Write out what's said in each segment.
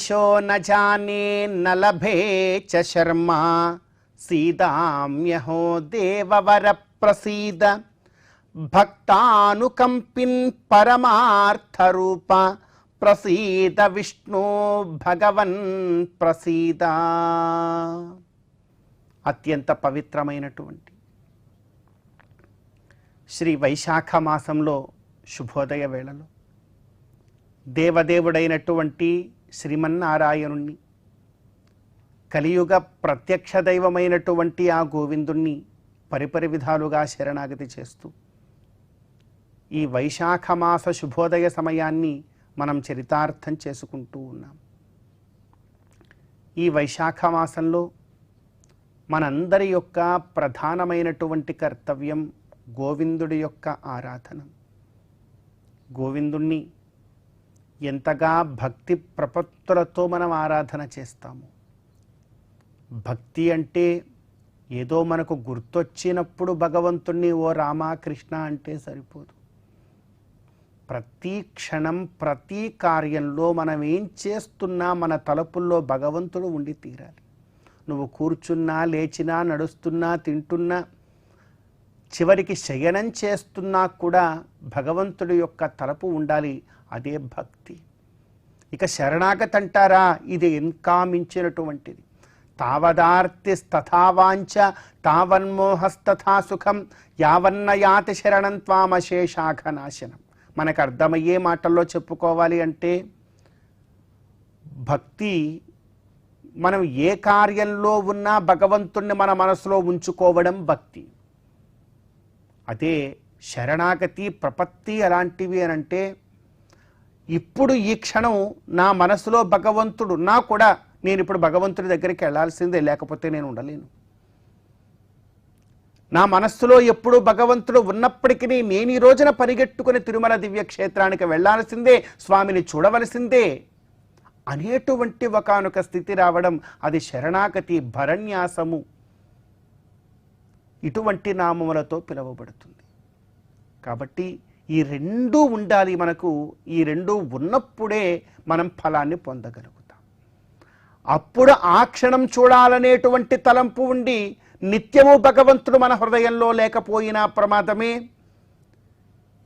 దిశో న జానే న లభే చ శర్మా సీదామ్యహో దేవవర ప్రసీద భక్తానుకంపిన్ పరమార్థరూప ప్రసీద విష్ణు భగవన్ ప్రసీద. అత్యంత పవిత్రమైనటువంటి శ్రీ వైశాఖ మాసంలో శుభోదయ వేళలో దేవదేవుడైనటువంటి శ్రీమన్నారాయణుణ్ణి, కలియుగ ప్రత్యక్ష దైవమైనటువంటి ఆ గోవిందుణ్ణి పరిపరి విధాలుగా శరణాగతి చేస్తూ ఈ వైశాఖ మాస శుభోదయ సమయాన్ని మనం చరితార్థం చేసుకుంటూ ఉన్నాం. ఈ వైశాఖ మాసంలో మనందరి యొక్క ప్రధానమైనటువంటి కర్తవ్యం గోవిందుడి యొక్క ఆరాధన. గోవిందుణ్ణి ఎంతగా భక్తి ప్రపత్తులతో మనం ఆరాధన చేస్తాము. భక్తి అంటే ఏదో మనకు గుర్తొచ్చినప్పుడు భగవంతుణ్ణి ఓ రామా కృష్ణ అంటే సరిపోదు. ప్రతి క్షణం ప్రతి కార్యంలో మనం ఏం చేస్తున్నా మన తలపుల్లో భగవంతుడు ఉండి తీరాలి. నువ్వు కూర్చున్నా, లేచినా, నడుస్తున్నా, తింటున్నా, చివరికి శయనం చేస్తున్నా కూడా భగవంతుడి యొక్క తలపు ఉండాలి. అదే భక్తి. ఇక శరణాగతి అంటారా, ఇది ఇంకా మించినటువంటిది. తావదార్తిస్తథావాంచ తావన్మోహస్తథా సుఖం యావన్న యాతి శరణం త్వామశేషాఘనాశనం. మనకు అర్థమయ్యే మాటల్లో చెప్పుకోవాలి అంటే భక్తి మనం ఏ కార్యంలో ఉన్నా భగవంతుణ్ణి మన మనసులో ఉంచుకోవడం భక్తి. అదే శరణాగతి ప్రపత్తి అలాంటివి అని అంటే ఇప్పుడు ఈ క్షణం నా మనసులో భగవంతుడు ఉన్నా కూడా నేను ఇప్పుడు భగవంతుడి దగ్గరికి వెళ్ళాల్సిందే, లేకపోతే నేను ఉండలేను. నా మనస్సులో ఎప్పుడు భగవంతుడు ఉన్నప్పటికీ నేను ఈ రోజున పరిగెట్టుకుని తిరుమల దివ్యక్షేత్రానికి వెళ్ళాల్సిందే, స్వామిని చూడవలసిందే అనేటువంటి ఒకానొక స్థితి రావడం అది శరణాగతి, భరణ్యాసము ఇటువంటి నామములతో పిలువబడుతుంది. కాబట్టి ఈ రెండూ ఉండాలి మనకు. ఈ రెండూ ఉన్నప్పుడే మనం ఫలాన్ని పొందగలుగుతాం. అప్పుడు ఆ క్షణం చూడాలనేటువంటి తలంపు ఉండి నిత్యము భగవంతుడు మన హృదయంలో లేకపోయినా ప్రమాదమే.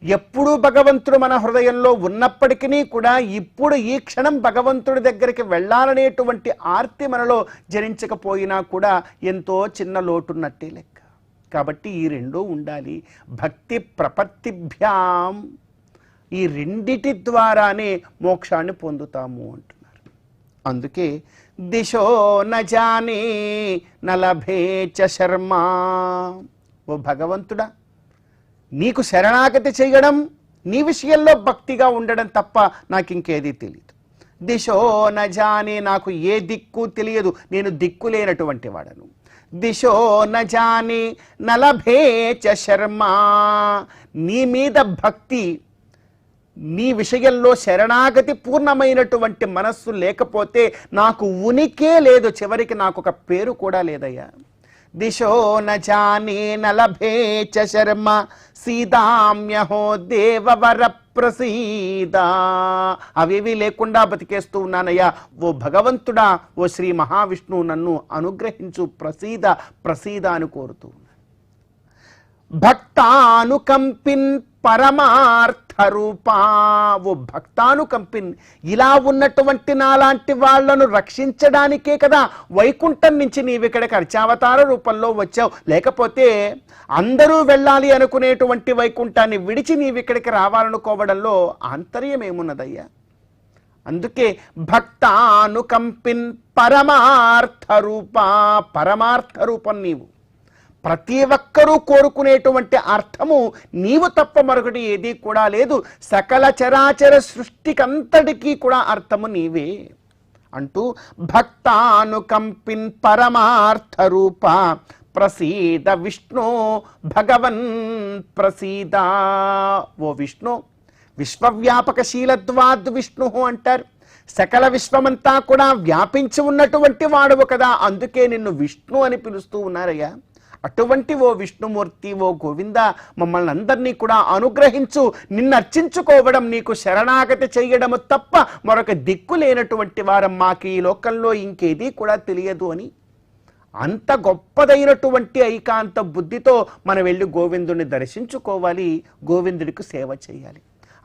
ఎప్పుడూ భగవంతుడు మన హృదయంలో ఉన్నప్పటికీ కూడా ఇప్పుడు ఈ క్షణం భగవంతుడి దగ్గరికి వెళ్ళాలనేటువంటి ఆర్తి మనలో జనించకపోయినా కూడా ఎంతో చిన్న లోటున్నట్టే లెక్క. కాబట్టి ఈ రెండూ ఉండాలి. భక్తి ప్రపత్తిభ్యాం, ఈ రెండిటి ద్వారానే మోక్షాన్ని పొందుతాము అంటున్నారు. అందుకే దిశో న జానే న లభే చ శర్మా. ఓ భగవంతుడా, నీకు శరణాగతి చేయడం, నీ విషయంలో భక్తిగా ఉండడం తప్ప నాకు ఇంకేది తెలియదు. దిశో న జానే, నాకు ఏ దిక్కు తెలియదు, నేను దిక్కు లేనటువంటి వాడను. దిశో న జానే న లభే చ శర్మా, నీ మీద భక్తి, నీ విషయంలో శరణాగతి పూర్ణమైనటువంటి మనస్సు లేకపోతే నాకు ఉనికే లేదు, చివరికి నాకు ఒక పేరు కూడా లేదయ్యా. దిశో న జానే న లభే చ శర్మా సీదామ్యహో దేవవర ప్రసీద. అవేవి లేకుండా బతికేస్తూ ఉన్నానయ్యా, ఓ భగవంతుడా, ఓ శ్రీ మహావిష్ణువు నన్ను అనుగ్రహించు, ప్రసీద ప్రసీద అని కోరుతూ ఉన్నాను. భక్తానుకంపిన్ పరమార్థ రూపా, ఓ భక్తానుకంపిన్, ఇలా ఉన్నటువంటి నాలాంటి వాళ్లను రక్షించడానికే కదా వైకుంఠం నుంచి నీవిక్కడికి అర్చావతార రూపంలో వచ్చావు. లేకపోతే అందరూ వెళ్ళాలి అనుకునేటువంటి వైకుంఠాన్ని విడిచి నీవిక్కడికి రావాలనుకోవడంలో ఆంతర్యం ఏమున్నదయ్యా? అందుకే భక్తానుకంపిన్ పరమార్థ రూపా, పరమార్థ రూపం నీవు. ప్రతి ఒక్కరూ కోరుకునేటువంటి అర్థము నీవు తప్ప మరొకటి ఏది కూడా లేదు. సకల చరాచర సృష్టికంతటికీ కూడా అర్థము నీవే అంటూ భక్తానుకంపిన్ పరమార్థ రూప ప్రసీద విష్ణు భగవన్ ప్రసీద. ఓ విష్ణు, విశ్వవ్యాపకశీలత్వాద్ విష్ణు అంటారు. సకల విశ్వమంతా కూడా వ్యాపించి ఉన్నటువంటి వాడువు కదా, అందుకే నిన్ను విష్ణు అని పిలుస్తూ ఉన్నారయ్యా. అటువంటి ఓ విష్ణుమూర్తి, ఓ గోవింద, మమ్మల్ని అందరినీ కూడా అనుగ్రహించు, నిన్ను అర్చించుకోవడం, నీకు శరణాగతి చేయడము తప్ప మరొక దిక్కు లేనటువంటి వారం, మాకు ఈ లోకంలో ఇంకేదీ కూడా తెలియదు అని అంత గొప్పదైనటువంటి ఐకాంత బుద్ధితో మనం వెళ్ళి గోవిందుని దర్శించుకోవాలి, గోవిందుడికి సేవ చేయాలి.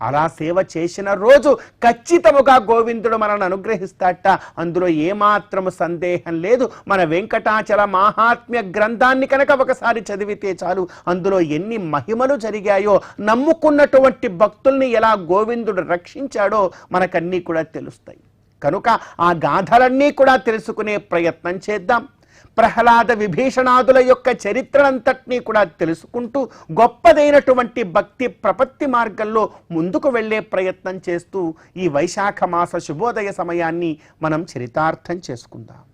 అలా సేవ చేసిన రోజు ఖచ్చితముగా గోవిందుడు మనల్ని అనుగ్రహిస్తాట, అందులో ఏమాత్రము సందేహం లేదు. మన వెంకటాచల మహాత్మ్య గ్రంథాన్ని కనుక ఒకసారి చదివితే చాలు, అందులో ఎన్ని మహిమలు జరిగాయో, నమ్ముకున్నటువంటి భక్తుల్ని ఎలా గోవిందుడు రక్షించాడో మనకన్నీ కూడా తెలుస్తాయి. కనుక ఆ గాథలన్నీ కూడా తెలుసుకునే ప్రయత్నం చేద్దాం. ప్రహ్లాద విభీషణాదుల యొక్క చరిత్రనంతటినీ కూడా తెలుసుకుంటూ గొప్పదైనటువంటి భక్తి ప్రపత్తి మార్గంలో ముందుకు వెళ్ళే ప్రయత్నం చేస్తూ ఈ వైశాఖ మాస శుభోదయ సమయాన్ని మనం చరితార్థం చేసుకుందాం.